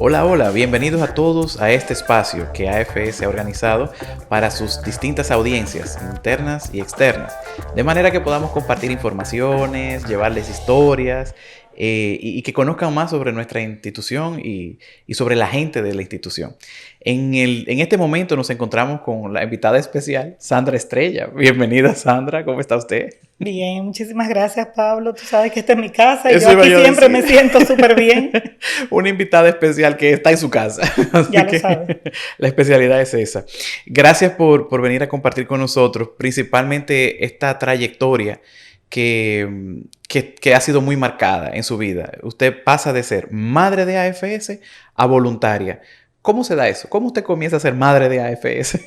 Hola, hola, bienvenidos a todos a este espacio que AFS ha organizado para sus distintas audiencias internas y externas, de manera que podamos compartir informaciones, llevarles historias y que conozcan más sobre nuestra institución y sobre la gente de la institución. En este momento nos encontramos con la invitada especial, Sandra Estrella. Bienvenida, Sandra, ¿cómo está usted? Bien, muchísimas gracias, Pablo. Tú sabes que esta es mi casa y Eso yo aquí iba yo a siempre decir. me siento súper bien. Una invitada especial que está en su casa. Así Ya lo sabes. que la especialidad es esa. Gracias por venir a compartir con nosotros, principalmente esta trayectoria que ha sido muy marcada en su vida. Usted pasa de ser madre de AFS a voluntaria. ¿Cómo se da eso? ¿Cómo usted comienza a ser madre de AFS?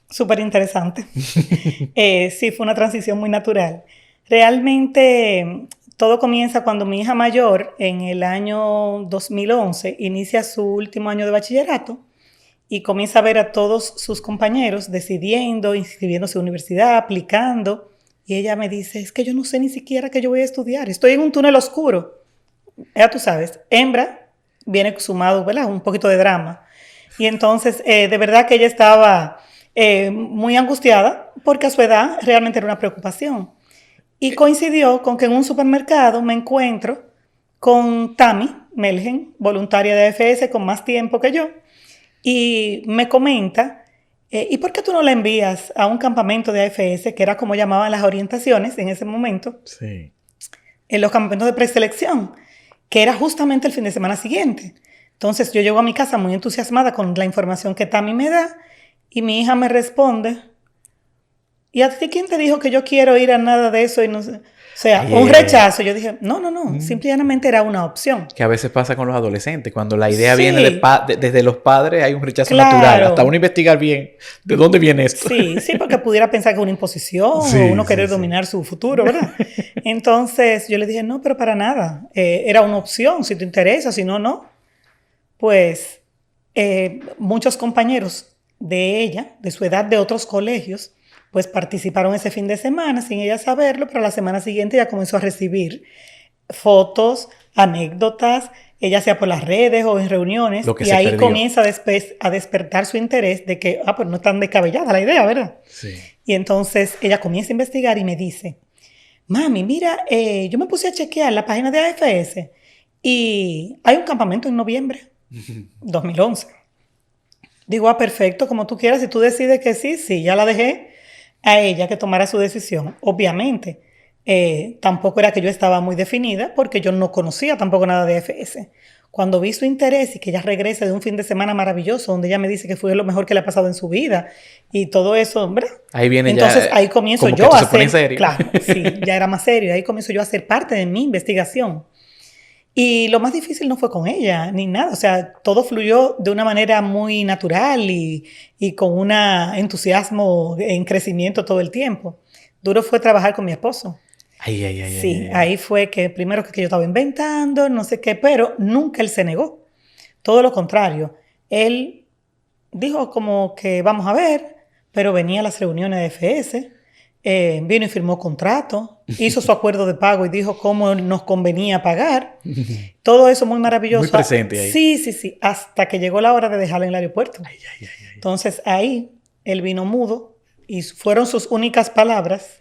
Súper interesante. Sí, fue una transición muy natural. Realmente todo comienza cuando mi hija mayor, en el año 2011, inicia su último año de bachillerato y comienza a ver a todos sus compañeros decidiendo, inscribiéndose a universidad, aplicando. Y ella me dice, es que yo no sé ni siquiera qué yo voy a estudiar. Estoy en un túnel oscuro. Ya tú sabes, hembra viene sumado, ¿verdad? Un poquito de drama. Y entonces, de verdad que ella estaba muy angustiada porque a su edad realmente era una preocupación. Y coincidió con que en un supermercado me encuentro con Tami Melgen, voluntaria de AFS con más tiempo que yo, y me comenta, ¿y por qué tú no la envías a un campamento de AFS, que era como llamaban las orientaciones en ese momento, Sí. en los campamentos de preselección, que era justamente el fin de semana siguiente? Entonces yo llego a mi casa muy entusiasmada con la información que Tami me da y mi hija me responde, ¿y a ti quién te dijo que yo quiero ir a nada de eso? Y no sé. O sea, Ay, un ay, ay, ay. rechazo. Yo dije, no, simplemente era una opción. Que a veces pasa con los adolescentes. Cuando la idea viene Sí, desde los padres, hay un rechazo natural. Hasta uno claro. investigar bien de dónde viene esto. Sí, porque pudiera pensar que es una imposición o Sí, uno sí, querer sí. dominar su futuro, ¿verdad? Entonces yo le dije, no, pero para nada. Era una opción, si te interesa, si no, no. Pues muchos compañeros de ella, de su edad, de otros colegios, pues participaron ese fin de semana sin ella saberlo, pero la semana siguiente ya comenzó a recibir fotos, anécdotas, ella sea por las redes o en reuniones, Lo que y se ahí perdió. comienza después a despertar su interés de que, pues no es tan descabellada la idea, ¿verdad? Sí. Y entonces ella comienza a investigar y me dice, mami, mira, yo me puse a chequear la página de AFS y hay un campamento en noviembre 2011. Digo, perfecto, como tú quieras, si tú decides que sí, sí, ya la dejé a ella que tomara su decisión. Obviamente, tampoco era que yo estaba muy definida porque yo no conocía tampoco nada de FS. Cuando vi su interés y que ella regresa de un fin de semana maravilloso, donde ella me dice que fue lo mejor que le ha pasado en su vida y todo eso, ¿verdad? Ahí viene ya, Entonces ahí comienzo como que yo esto a se pone en hacer, serio. claro, sí, ya era más serio, ahí comienzo yo a hacer parte de mi investigación. Y lo más difícil no fue con ella, ni nada. O sea, todo fluyó de una manera muy natural y con un entusiasmo en crecimiento todo el tiempo. Duro fue trabajar con mi esposo. Ay, ay, ay, ay, Sí, ay, ay. ahí fue que primero que yo estaba inventando, no sé qué, pero nunca él se negó. Todo lo contrario. Él dijo como que vamos a ver, pero venía a las reuniones de FS, vino y firmó contrato, hizo su acuerdo de pago y dijo cómo nos convenía pagar. Todo eso muy Muy maravilloso. presente ahí. Sí, hasta que llegó la hora de dejarlo en el aeropuerto. Ay, ay, ay, ay. Entonces ahí él vino mudo y fueron sus únicas palabras.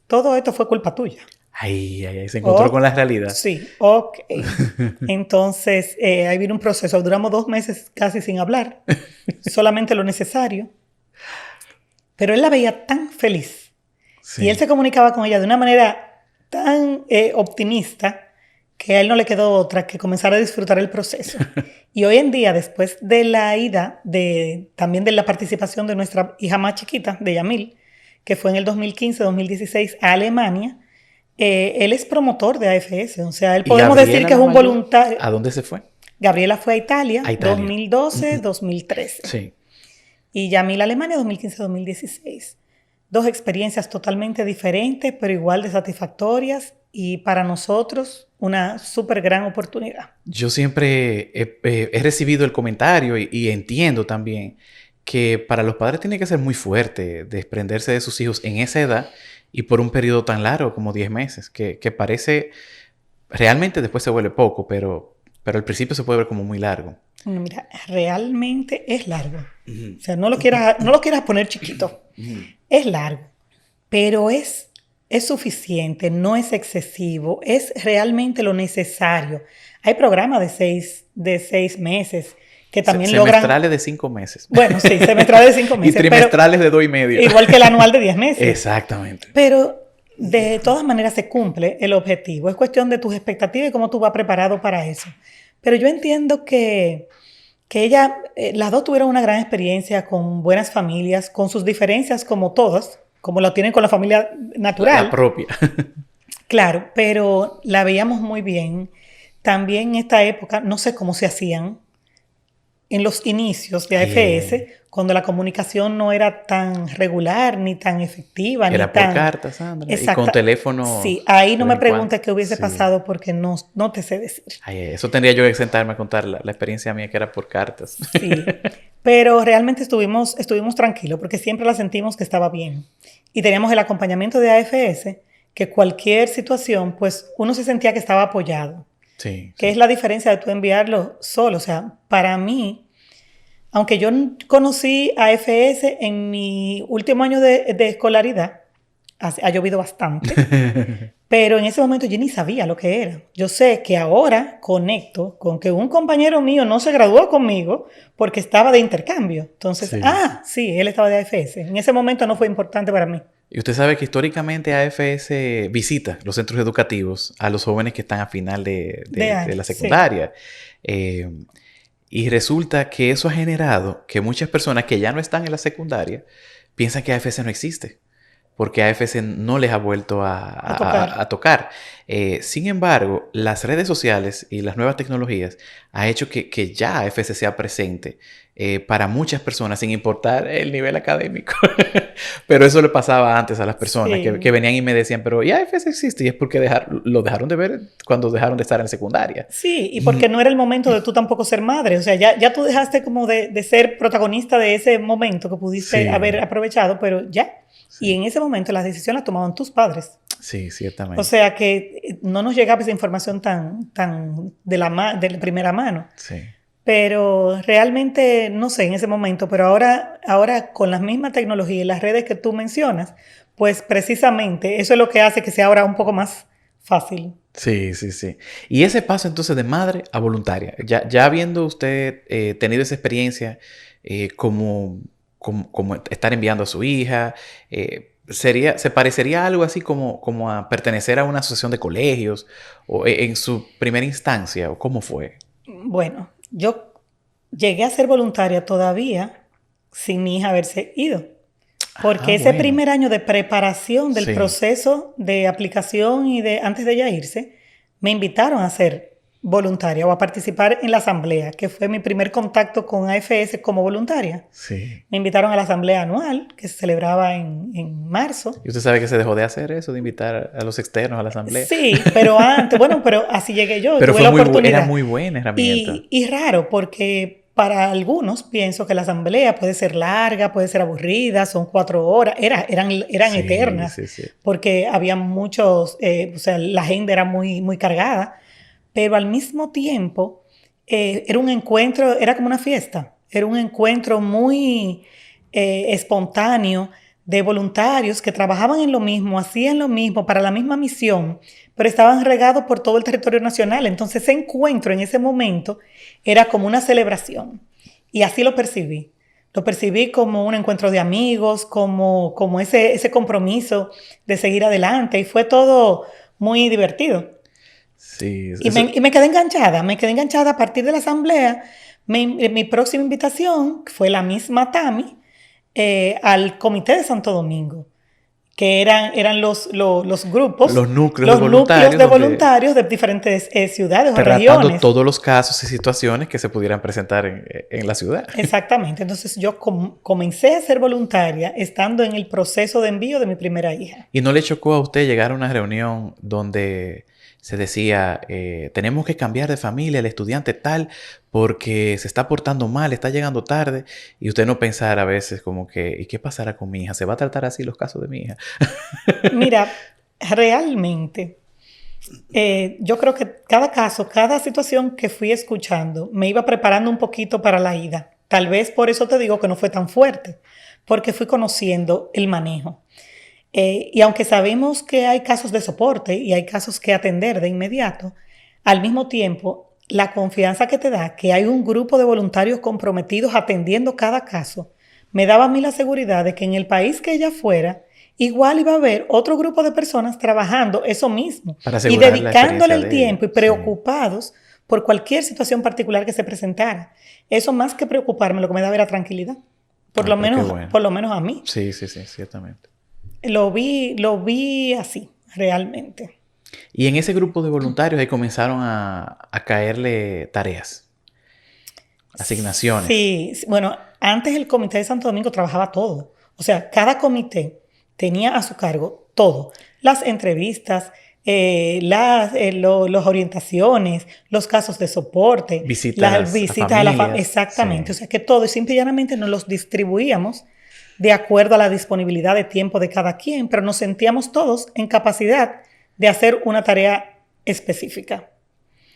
Todo esto fue culpa tuya. Ay, ay, ay. Se encontró con Oh, la realidad. sí, ok. Entonces ahí vino un proceso. Duramos 2 meses casi sin hablar, solamente lo necesario. Pero él la veía tan feliz y él Sí. se comunicaba con ella de una manera tan optimista que a él no le quedó otra que comenzar a disfrutar el proceso. Y hoy en día, después de la ida, también de la participación de nuestra hija más chiquita, de Yamil, que fue en el 2015-2016 a Alemania, él es promotor de AFS. O sea, él ¿Y podemos decir Gabriela, que es la un mayor? voluntario. ¿A dónde se fue? Gabriela fue a Italia A Italia. 2012-2013 Sí. y Yamil a Alemania 2015-2016. Dos experiencias totalmente diferentes, pero igual de satisfactorias y para nosotros una súper gran oportunidad. Yo siempre he recibido el comentario y entiendo también que para los padres tiene que ser muy fuerte desprenderse de sus hijos en esa edad y por un periodo tan largo como 10 meses, que parece, realmente después se vuelve poco, pero Pero al principio se puede ver como muy largo. Mira, realmente es largo. O sea, no lo quieras poner chiquito. Es largo, pero es suficiente, no es excesivo, es realmente lo necesario. Hay programas de seis meses que también logran... Semestrales de 5 meses. Bueno, sí, semestrales de 5 meses. Y trimestrales de 2,5. Igual que el anual de 10 meses. Exactamente. Pero de todas maneras se cumple el objetivo. Es cuestión de tus expectativas y cómo tú vas preparado para eso. Pero yo entiendo que ella, las dos tuvieron una gran experiencia con buenas familias, con sus diferencias como todas, como lo tienen con la familia natural. La propia. Claro, pero la veíamos muy bien. También en esta época, no sé cómo se hacían en los inicios de AFS, cuando la comunicación no era tan regular, ni tan efectiva, era ni tan... Era por carta, Sandra. Exacto. Y con teléfono... Sí, ahí no me preguntes qué hubiese pasado porque no te sé decir. Ay, eso tendría yo que sentarme a contar la experiencia mía que era por cartas. Sí, pero realmente estuvimos tranquilos porque siempre la sentimos que estaba bien. Y teníamos el acompañamiento de AFS, que cualquier situación, pues uno se sentía que estaba apoyado. Sí. Que es la diferencia de tú enviarlo solo. O sea, para mí, aunque yo conocí a AFS en mi último año de escolaridad, ha llovido bastante, pero en ese momento yo ni sabía lo que era. Yo sé que ahora conecto con que un compañero mío no se graduó conmigo porque estaba de intercambio. Entonces, sí, él estaba de AFS. En ese momento no fue importante para mí. Y usted sabe que históricamente AFS visita los centros educativos a los jóvenes que están a final de la secundaria. Sí. Y resulta que eso ha generado que muchas personas que ya no están en la secundaria piensan que AFS no existe, porque AFS no les ha vuelto a tocar. Sin embargo, las redes sociales y las nuevas tecnologías ha hecho que ya AFS sea presente para muchas personas, sin importar el nivel académico. Pero eso le pasaba antes a las personas que venían y me decían, pero ya AFS existe, y es porque lo dejaron de ver cuando dejaron de estar en secundaria. Sí, y porque no era el momento de tú tampoco ser madre. O sea, ya tú dejaste como de ser protagonista de ese momento que pudiste haber aprovechado, pero ya. Sí. Y en ese momento las decisiones las tomaban tus padres. Sí, ciertamente. O sea que no nos llegaba esa información tan de primera mano. Sí. Pero realmente, no sé, en ese momento, pero ahora con las mismas tecnologías y las redes que tú mencionas, pues precisamente eso es lo que hace que sea ahora un poco más fácil. Sí. Y ese paso entonces de madre a voluntaria, ya habiendo usted tenido esa experiencia como estar enviando a su hija, ¿se parecería a algo así como a pertenecer a una asociación de colegios o en su primera instancia, o cómo fue? Bueno, yo llegué a ser voluntaria todavía sin mi hija haberse ido, porque ese primer año de preparación del proceso de aplicación y antes de ella irse, me invitaron a ser voluntaria o a participar en la asamblea, que fue mi primer contacto con AFS como voluntaria. Sí. Me invitaron a la asamblea anual, que se celebraba en marzo. ¿Y usted sabe que se dejó de hacer eso, de invitar a los externos a la asamblea? Sí, pero antes, pero así llegué yo. Pero era muy buena herramienta. Y raro, porque para algunos pienso que la asamblea puede ser larga, puede ser aburrida, son 4 horas, eran eternas, sí. Porque había muchos, o sea, la agenda era muy, muy cargada. Pero al mismo tiempo era un encuentro, era como una fiesta, era un encuentro muy espontáneo de voluntarios que trabajaban en lo mismo, hacían lo mismo para la misma misión, pero estaban regados por todo el territorio nacional. Entonces ese encuentro en ese momento era como una celebración y así lo percibí. Lo percibí como un encuentro de amigos, como ese compromiso de seguir adelante, y fue todo muy divertido. Sí, y me quedé enganchada a partir de la asamblea. Mi próxima invitación fue la misma Tami al Comité de Santo Domingo, que eran los grupos, los núcleos de voluntarios de diferentes ciudades o regiones. Tratando todos los casos y situaciones que se pudieran presentar en la ciudad. Exactamente. Entonces yo comencé a ser voluntaria estando en el proceso de envío de mi primera hija. ¿Y no le chocó a usted llegar a una reunión donde se decía, tenemos que cambiar de familia al estudiante tal porque se está portando mal, está llegando tarde, y usted no pensar a veces como que, ¿y qué pasará con mi hija? ¿Se va a tratar así los casos de mi hija? Mira, realmente Yo creo que cada caso, cada situación que fui escuchando, me iba preparando un poquito para la ida. Tal vez por eso te digo que no fue tan fuerte, porque fui conociendo el manejo. Y aunque sabemos que hay casos de soporte y hay casos que atender de inmediato, al mismo tiempo, la confianza que te da que hay un grupo de voluntarios comprometidos atendiendo cada caso, me daba a mí la seguridad de que en el país que ella fuera, igual iba a haber otro grupo de personas trabajando eso mismo Para y asegurar la dedicándole experiencia el de ella. tiempo y preocupados por cualquier situación particular que se presentara. Eso más que preocuparme, lo que me daba era tranquilidad. Por lo Pero qué bueno. menos a mí. Sí, sí, sí, ciertamente. Lo vi así, realmente. Y en ese grupo de voluntarios ahí comenzaron a caerle tareas, asignaciones. Sí, bueno, antes el Comité de Santo Domingo trabajaba todo. O sea, cada comité tenía a su cargo todo. Las entrevistas, las orientaciones, los casos de soporte, Visitas las visitas a la familia. Exactamente. Sí. O sea, que todo. Y simple y llanamente nos los distribuíamos de acuerdo a la disponibilidad de tiempo de cada quien, pero nos sentíamos todos en capacidad de hacer una tarea específica.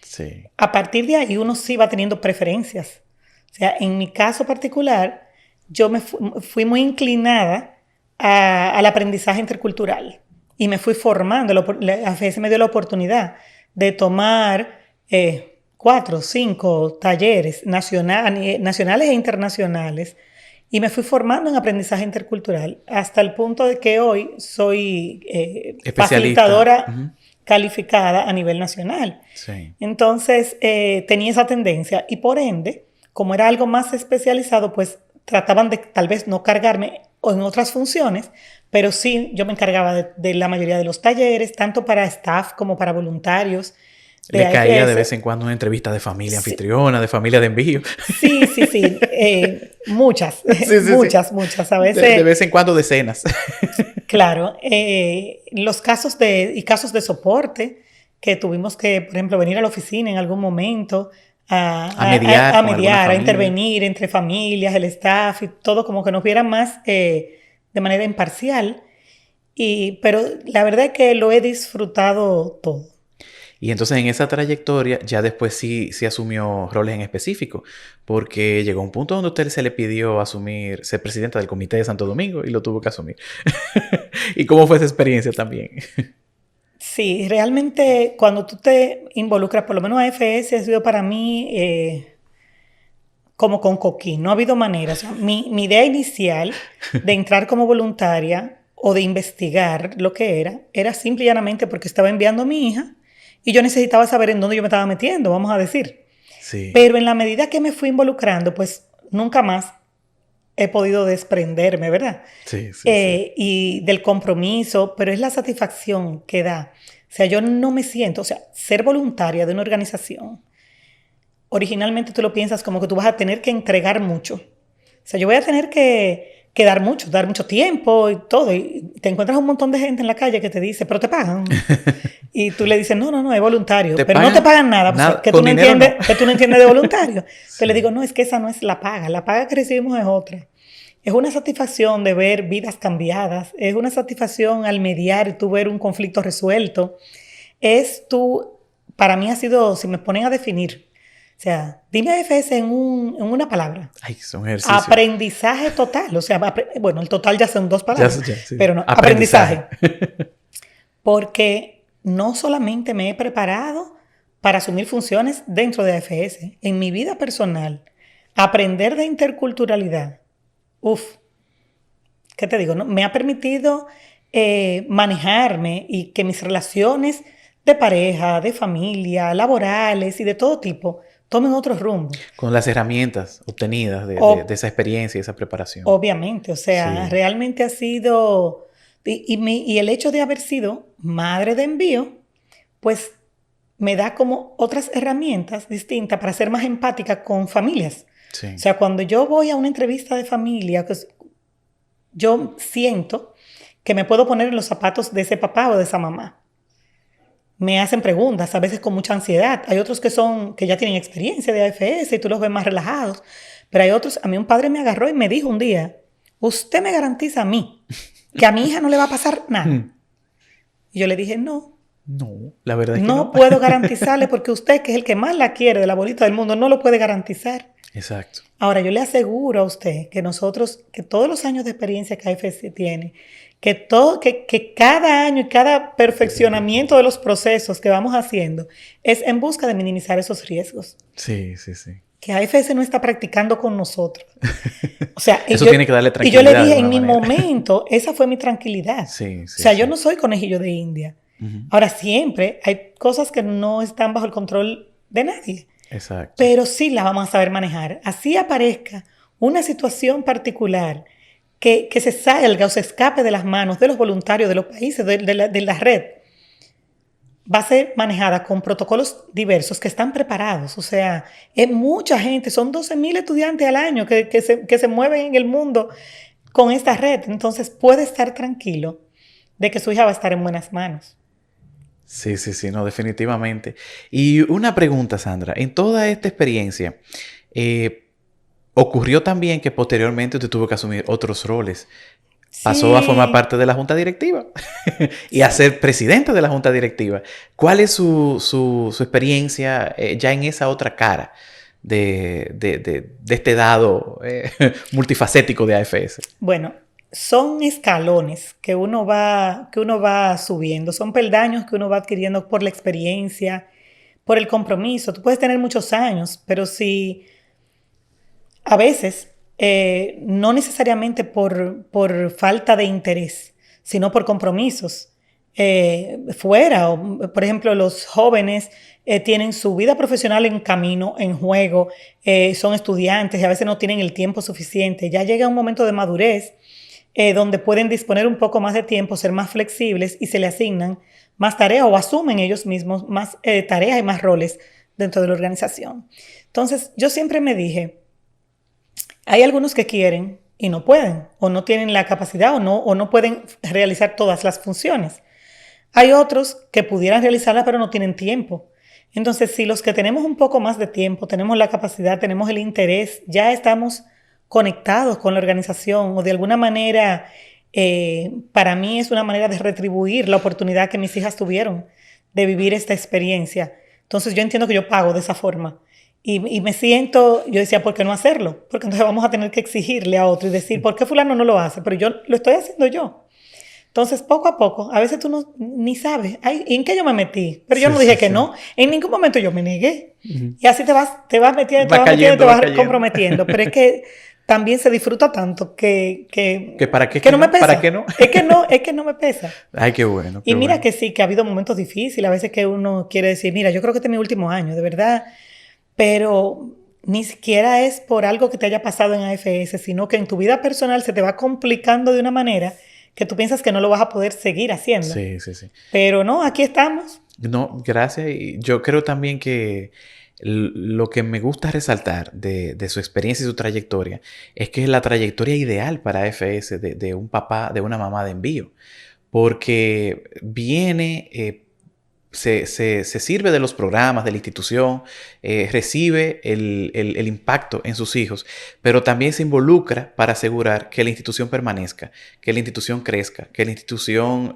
Sí. A partir de ahí uno sí va teniendo preferencias. O sea, en mi caso particular, yo me fui muy inclinada al aprendizaje intercultural y me fui formando. La AFS me dio la oportunidad de tomar 4 o 5 talleres nacionales e internacionales y me fui formando en aprendizaje intercultural hasta el punto de que hoy soy facilitadora calificada a nivel nacional. Sí. Entonces, tenía esa tendencia y por ende, como era algo más especializado, pues trataban de tal vez no cargarme en otras funciones, pero sí yo me encargaba de la mayoría de los talleres, tanto para staff como para voluntarios. Le caía de vez en cuando una entrevista de familia anfitriona, de familia de envío. Sí. Muchas. Muchas. A veces. De vez en cuando decenas. Claro. Los casos de soporte que tuvimos que, por ejemplo, venir a la oficina en algún momento a mediar, a intervenir entre familias, el staff y todo, como que nos vieran más de manera imparcial. Pero la verdad es que lo he disfrutado todo. Y entonces en esa trayectoria ya después sí asumió roles en específico, porque llegó un punto donde a usted se le pidió ser presidenta del Comité de Santo Domingo y lo tuvo que asumir. ¿Y cómo fue esa experiencia también? Sí, realmente cuando tú te involucras, por lo menos AFS ha sido para mí como con coquín, no ha habido manera. O sea, mi idea inicial de entrar como voluntaria o de investigar lo que era simple y llanamente porque estaba enviando a mi hija y yo necesitaba saber en dónde yo me estaba metiendo, vamos a decir. Sí. Pero en la medida que me fui involucrando, pues nunca más he podido desprenderme, ¿verdad? Sí. Y del compromiso, pero es la satisfacción que da. O sea, yo no me siento, o sea, ser voluntaria de una organización, originalmente tú lo piensas como que tú vas a tener que entregar mucho. O sea, yo voy a tener que dar mucho tiempo y todo. Y te encuentras un montón de gente en la calle que te dice, pero te pagan. Y tú le dices, no, es voluntario. Pero no te pagan nada, pues, que tú no entiendes de voluntario. Sí. Te le digo, no, es que esa no es la paga. La paga que recibimos es otra. Es una satisfacción de ver vidas cambiadas. Es una satisfacción al mediar y tú ver un conflicto resuelto. Para mí ha sido, si me ponen a definir, o sea, dime AFS en una palabra. Ay, son ejercicios. Aprendizaje total. O sea, bueno, el total ya son 2 palabras. Ya, sí. Pero no, aprendizaje. Porque no solamente me he preparado para asumir funciones dentro de AFS. En mi vida personal, aprender de interculturalidad, ¿qué te digo? ¿No? Me ha permitido manejarme y que mis relaciones de pareja, de familia, laborales y de todo tipo tomen otro rumbo. Con las herramientas obtenidas de esa experiencia y esa preparación. Obviamente, o sea, sí. Realmente ha sido... Y el hecho de haber sido madre de envío, pues me da como otras herramientas distintas para ser más empática con familias. Sí. O sea, cuando yo voy a una entrevista de familia, pues, yo siento que me puedo poner en los zapatos de ese papá o de esa mamá. Me hacen preguntas, a veces con mucha ansiedad. Hay otros que ya tienen experiencia de AFS y tú los ves más relajados. Pero hay otros, a mí un padre me agarró y me dijo un día, usted me garantiza a mí que a mi hija no le va a pasar nada. Y yo le dije, no, No, la verdad es que No no. puedo garantizarle porque usted, que es el que más la quiere de la bolita del mundo, no lo puede garantizar. Exacto. Ahora, yo le aseguro a usted que nosotros, que todos los años de experiencia que AFS tiene, que cada año y cada perfeccionamiento de los procesos que vamos haciendo es en busca de minimizar esos riesgos. Sí, sí, sí. Que AFS no está practicando con nosotros. O sea, Eso tiene que darle y tranquilidad. yo le dije, de en mi alguna manera. momento, esa fue mi tranquilidad. Sí, O sí, sea, sí. yo no soy conejillo de India. Ujú. Ahora, siempre hay cosas que no están bajo el control de nadie, Exacto. pero sí las vamos a saber manejar. Así aparezca una situación particular que se salga o se escape de las manos de los voluntarios, de los países, de la red, va a ser manejada con protocolos diversos que están preparados. O sea, es mucha gente, son 12,000 estudiantes al año que se mueven en el mundo con esta red. Entonces puede estar tranquilo de que su hija va a estar en buenas manos. Sí, sí, sí, no, definitivamente. Y una pregunta, Sandra. En toda esta experiencia, ocurrió también que posteriormente usted tuvo que asumir otros roles. Pasó a formar Sí, parte de la junta directiva y a ser presidente de la junta directiva. ¿Cuál es su experiencia ya en esa otra cara de este dado multifacético de AFS? bueno, son escalones que uno va subiendo, son peldaños que uno va adquiriendo por la experiencia, por el compromiso. Tú puedes tener muchos años, pero si a veces, no necesariamente por falta de interés, sino por compromisos. Fuera, o, por ejemplo, los jóvenes tienen su vida profesional en camino, en juego, son estudiantes y a veces no tienen el tiempo suficiente. Ya llega un momento de madurez donde pueden disponer un poco más de tiempo, ser más flexibles y se le asignan más tareas o asumen ellos mismos más tareas y más roles dentro de la organización. Entonces, yo siempre me dije, hay algunos que quieren y no pueden, o no tienen la capacidad, o no pueden realizar todas las funciones. Hay otros que pudieran realizarlas, pero no tienen tiempo. Entonces, si los que tenemos un poco más de tiempo, tenemos la capacidad, tenemos el interés, ya estamos conectados con la organización, o de alguna manera, para mí es una manera de retribuir la oportunidad que mis hijas tuvieron de vivir esta experiencia. Entonces, yo entiendo que yo pago de esa forma. Y me siento, yo decía, ¿por qué no hacerlo? Porque entonces vamos a tener que exigirle a otro y decir, ¿por qué fulano no lo hace? Pero yo lo estoy haciendo yo. Entonces, poco a poco, a veces tú no, ni sabes, ay, ¿en qué yo me metí? Pero yo Sí, no dije sí, que sí. no. En ningún momento yo me negué. Ujú. Y así te vas metiendo, Va cayendo, te va vas cayendo. comprometiendo. Pero es que también se disfruta tanto ¿Que para qué que no me no? pesa. ¿Para qué no? Es que no me pesa. Ay, qué bueno, qué Y mira bueno. que sí, que ha habido momentos difíciles, a veces que uno quiere decir, mira, yo creo que este es mi último año, de verdad, pero ni siquiera es por algo que te haya pasado en AFS, sino que en tu vida personal se te va complicando de una manera que tú piensas que no lo vas a poder seguir haciendo. Sí, sí, sí. Pero no, aquí estamos. No, gracias. Y yo creo también que lo que me gusta resaltar de su experiencia y su trayectoria es que es la trayectoria ideal para AFS de un papá, de una mamá de envío. Porque viene, se sirve de los programas de la institución, recibe el impacto en sus hijos, pero también se involucra para asegurar que la institución permanezca, que la institución crezca, que la institución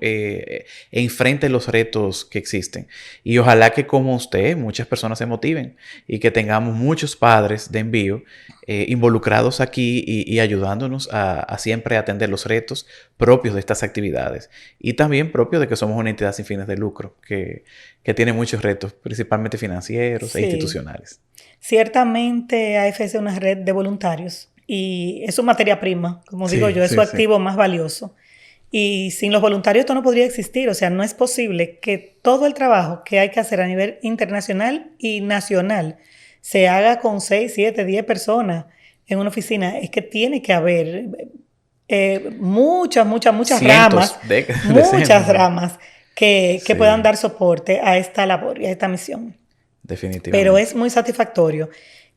enfrente los retos que existen. Y ojalá que como usted, muchas personas se motiven y que tengamos muchos padres de envío involucrados aquí y ayudándonos a siempre atender los retos propios de estas actividades y también propios de que somos una entidad sin fines de lucro que tiene muchos retos, principalmente financieros e Sí. institucionales. Ciertamente AFS es una red de voluntarios y es su materia prima, como digo Sí, yo, es sí, su sí. activo más valioso. Y sin los voluntarios esto no podría existir, o sea, no es posible que todo el trabajo que hay que hacer a nivel internacional y nacional se haga con 6, 7, 10 personas en una oficina. Es que tiene que haber muchas Cientos ramas, muchas decenas, ramas que sí, puedan dar soporte a esta labor y a esta misión. definitivamente. Pero es muy satisfactorio.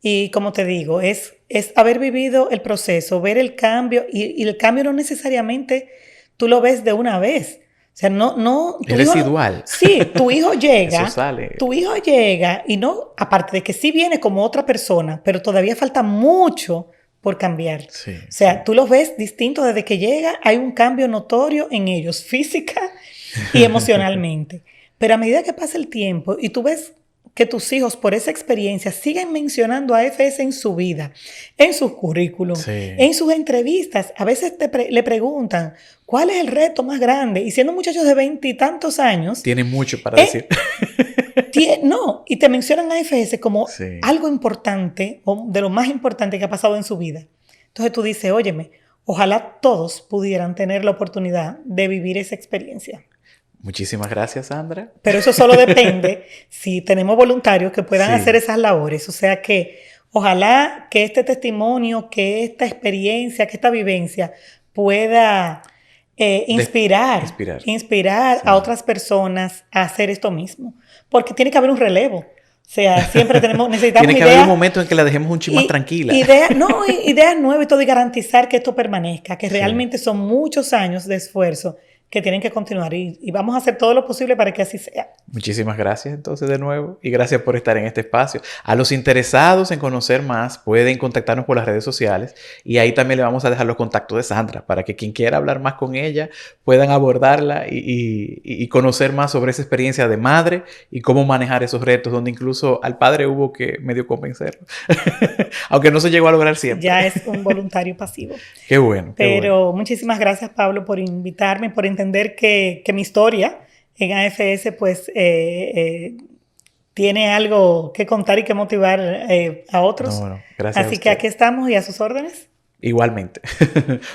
Y como te digo, es haber vivido el proceso, ver el cambio, y el cambio no necesariamente tú lo ves de una vez. O sea, no. Es residual. Sí, tu hijo llega. Eso sale. Tu hijo llega y no, aparte de que sí viene como otra persona, pero todavía falta mucho por cambiar. Sí, O sea, sí. tú los ves distintos desde que llega, hay un cambio notorio en ellos, física y emocionalmente. Pero a medida que pasa el tiempo y tú ves que tus hijos por esa experiencia siguen mencionando a AFS en su vida, en sus currículum, Sí. en sus entrevistas, a veces le preguntan, ¿cuál es el reto más grande? Y siendo muchachos de 20 y tantos años... Tienen mucho para decir. No, y te mencionan a AFS como Sí. algo importante, o de lo más importante que ha pasado en su vida. Entonces tú dices, óyeme, ojalá todos pudieran tener la oportunidad de vivir esa experiencia. Muchísimas gracias, Sandra. Pero eso solo depende si tenemos voluntarios que puedan Sí. hacer esas labores. O sea que ojalá que este testimonio, que esta experiencia, que esta vivencia pueda inspirar Sí. a otras personas a hacer esto mismo. Porque tiene que haber un relevo. O sea, siempre necesitamos Tiene que ideas, haber un momento en que la dejemos un chin más tranquila. Ideas nuevas y todo, y garantizar que esto permanezca, que Sí. realmente son muchos años de esfuerzo que tienen que continuar y vamos a hacer todo lo posible para que así sea. Muchísimas gracias entonces de nuevo y gracias por estar en este espacio. A los interesados en conocer más pueden contactarnos por las redes sociales y ahí también le vamos a dejar los contactos de Sandra para que quien quiera hablar más con ella puedan abordarla y conocer más sobre esa experiencia de madre y cómo manejar esos retos donde incluso al padre hubo que medio convencerlo. Aunque no se llegó a lograr siempre. Ya es un voluntario pasivo. Qué bueno. Pero muchísimas gracias, Pablo, por invitarme, por entender que mi historia en AFS pues tiene algo que contar y que motivar a otros. No, gracias. Así que aquí estamos y a sus órdenes. Igualmente.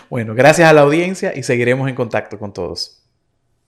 Bueno, gracias a la audiencia y seguiremos en contacto con todos.